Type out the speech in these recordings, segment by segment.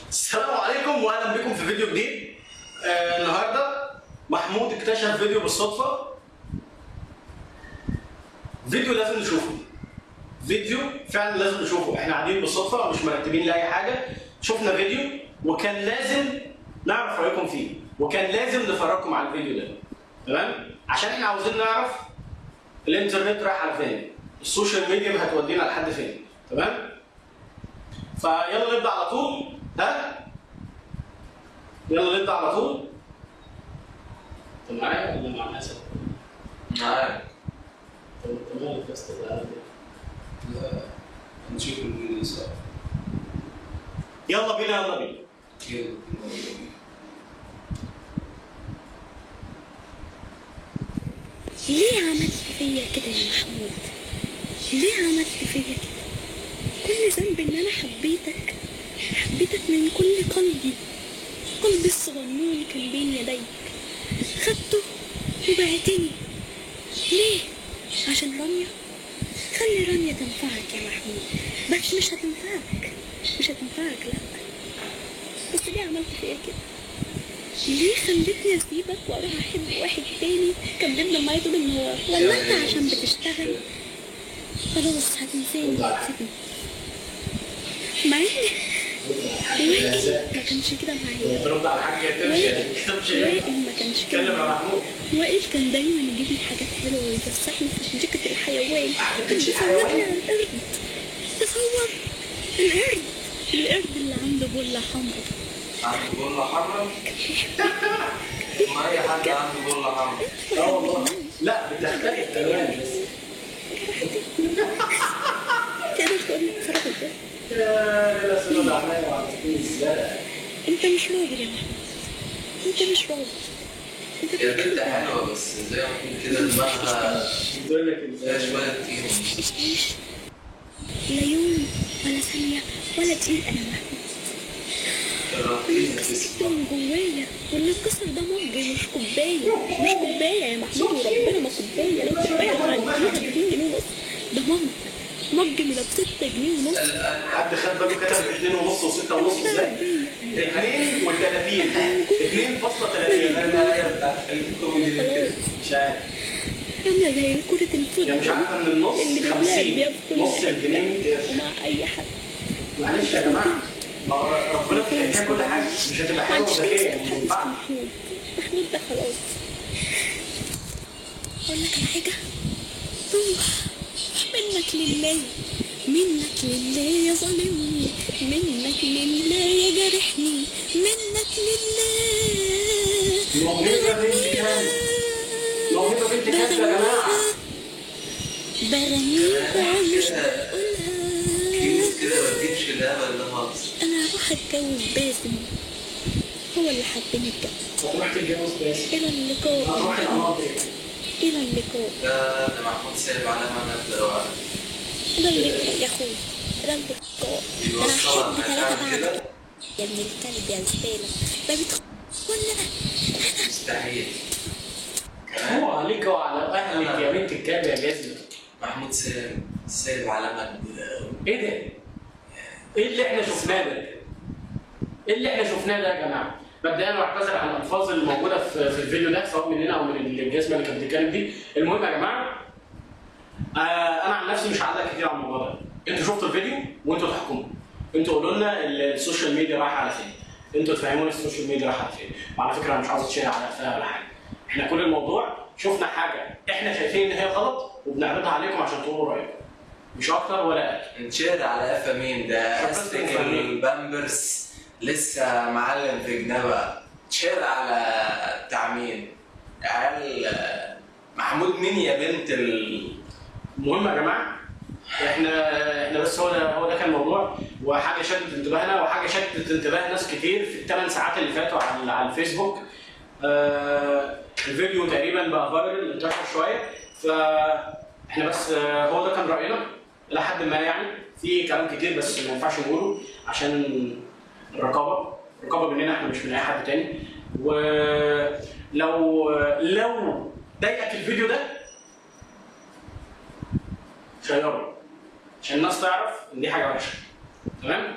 السلام عليكم واهلا بكم في فيديو جديد. النهارده محمود اكتشف فيديو بالصدفه. فيديو لازم نشوفه، فيديو فعلا لازم نشوفه. احنا قاعدين بالصدفه مش مرتبين لاي حاجه، شفنا فيديو وكان لازم نعرف رايكم فيه، وكان لازم نفرجكم على الفيديو ده. تمام؟ عشان احنا عاوزين نعرف الانترنت رايح على فين، السوشيال ميديا هتودينا لحد فين. تمام؟ فيلا نبدا على طول. يلا نبدا على طول. انت معايا ولا مع الناس؟ معاك. طب انت مالك يا اسطى؟ لا هنشوف الفيديو سوا. يلا بينا يلا بينا. يلا. ليه عملت فيا كده يا محمود؟ ليه عملت فيا كده؟ كل ذنب ان انا حبيتك من كل قلبي. قلبي الصغنون كان بين يديك، خدته وبعتني. ليه؟ عشان رانيا؟ خلي رانيا تنفعك يا محمود، بس مش هتنفعك لا. بس ليه عملت فيا كده؟ ليه خلتني اسيبك واروح احب واحد تاني كان بيفضل معايا طول النهار؟ ولا انت عشان بتشتغل خلاص هتنساني وتسيبني؟ مع ان وائل ما كانش كده معايا. ترد على حاجه وائل ما كانش كده اتكلم يا معايا. محمود. وائل كان دايما يجيب لي حاجات حلوه ويفسحني في حديقه الحيوان، كان يفرجني على القرد. تصور القرد اللي عنده بله حمراء. عنده بولة حمراء؟ ما أي حد عنده بولة حمراء. اه والله لا بتختلف الوان بس. كده خد اتفرج ده. يا سيدي العماية وعلى ازاي؟ انت مش راجل يا محمود، انت مش راجل. انت هي البنت حلوة بس زي ما تقول كده دماغها بتقول لك فيها ازاي؟ شوية تقيل. مفيش لا يوم ولا ثانية ولا دقيقة يا محمود. الرقيق كسر من جوايا، واللي اتكسر ده مج مش كوباية. مش كوباية يا محمود، وربنا ما كوباية. لو كوباية هعديها ب2 جنيه ونص. ده مج من ب6 جنيه ونص. حد خد باله كتب 2 ونص و6 ونص ازاي؟ 2 و30 2.30. مش عارف. عاملة زي كرة الفوتبول يعني مش عارفه ان النص اللي 50، بيتلعب بيها في كل نص حتة الجنيه. ومع أي حد. معلش يا جماعه، ما هو ربنا بيديها كل حاجه، مش هتبقى حلوه محدش وذكيه بيسأل ما حد ينفعش. اسمه محمود ده خلاص. أقول لك على حاجة؟ روح منك لله، منك لله يا ظالمني، منك لله يا جارحني، منك لله. موهبه بنت كلب، موهبه بنت كلب يا جماعه. برميها مش كيوت كده ما بقولها. تجيبش الهبل ده خالص. أنا هروح أتجوز باسم، هو اللي حبني بجد. هتروح تتجوز بس. إلى اللقاء. هتروح القناطر. إلى اللقاء. ده محمود سايب علامة نازلة لوحده. إلى اللقاء يا أخوي، إلى اللقاء. ده أنا هحب 3 بعدك يا ابن الكلب يا زبالة. ما بتخوننا. مستحيل. هو عليك وعلى اهلك يا بنت الكلب يا جزمه. محمود سايب علامة ايه ده؟ ايه اللي احنا شفناه ده؟ ايه اللي احنا شفناه ده يا جماعه؟ مبدئيا بعتذر عن الالفاظ اللي موجوده في الفيديو ده سواء مننا او من الجزمه اللي كانت بتتكلم دي. المهم يا جماعه، انا عن نفسي مش هعلق كتير على الموضوع ده. انتوا شفتوا الفيديو وانتوا تحكموا. انتوا قولوا لنا السوشيال ميديا رايحه على فين؟ انتوا تفهمونا السوشيال ميديا رايحه على فين؟ وعلى فكره انا مش عاوز اتشير على قفاها ولا حاجه. احنا كل الموضوع شفنا حاجه احنا شايفين ان هي غلط وبنعرضها عليكم عشان تقولوا رايكم. مش اكتر ولا اقل. نشير على قفا مين ده؟ استك البامبرز لسه معلم في جنابه. تشير على بتاع مين؟ عيال محمود مين يا بنت المهم يا جماعه، احنا بس هو ده كان الموضوع، وحاجه شدت انتباهنا وحاجه شدت انتباه ناس كتير في ال8 ساعات اللي فاتوا على الفيسبوك. الفيديو تقريبا بقى فايرل انتشر شويه، فاحنا بس هو ده كان راينا الى حد ما. يعني في كلام كتير بس ما ينفعش نقوله عشان الرقابه مننا احنا مش من اي حد تاني. ولو ضايقك الفيديو ده شيره عشان الناس تعرف ان دي حاجه وحشه. تمام؟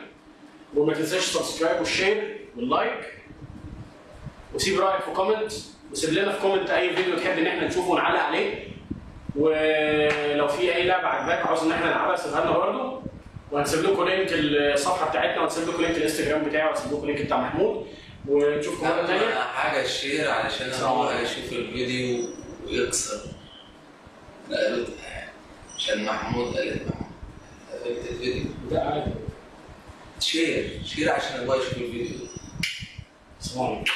وما تنساش السبسكرايب والشير واللايك، وسيب رايك في كومنت، وسيب لنا في كومنت اي فيديو تحب ان احنا نشوفه ونعلق عليه. ولو في اي لعبه عجباك عاوز ان احنا نلعبها سيبها لنا برضه، وهنسيب لكم لينك الصفحه بتاعتنا، وهنسيب لكم لينك الانستجرام بتاعي، وهنسيب لكم لينك بتاع محمود، ونشوفكم مره ثانيه. اهم حاجه الشير علشان هو هيشوف الفيديو ويكسر قالتها، عشان محمود قالت الفيديو ده عادي. شير عشان هو يشوف الفيديو. السلام عليكم.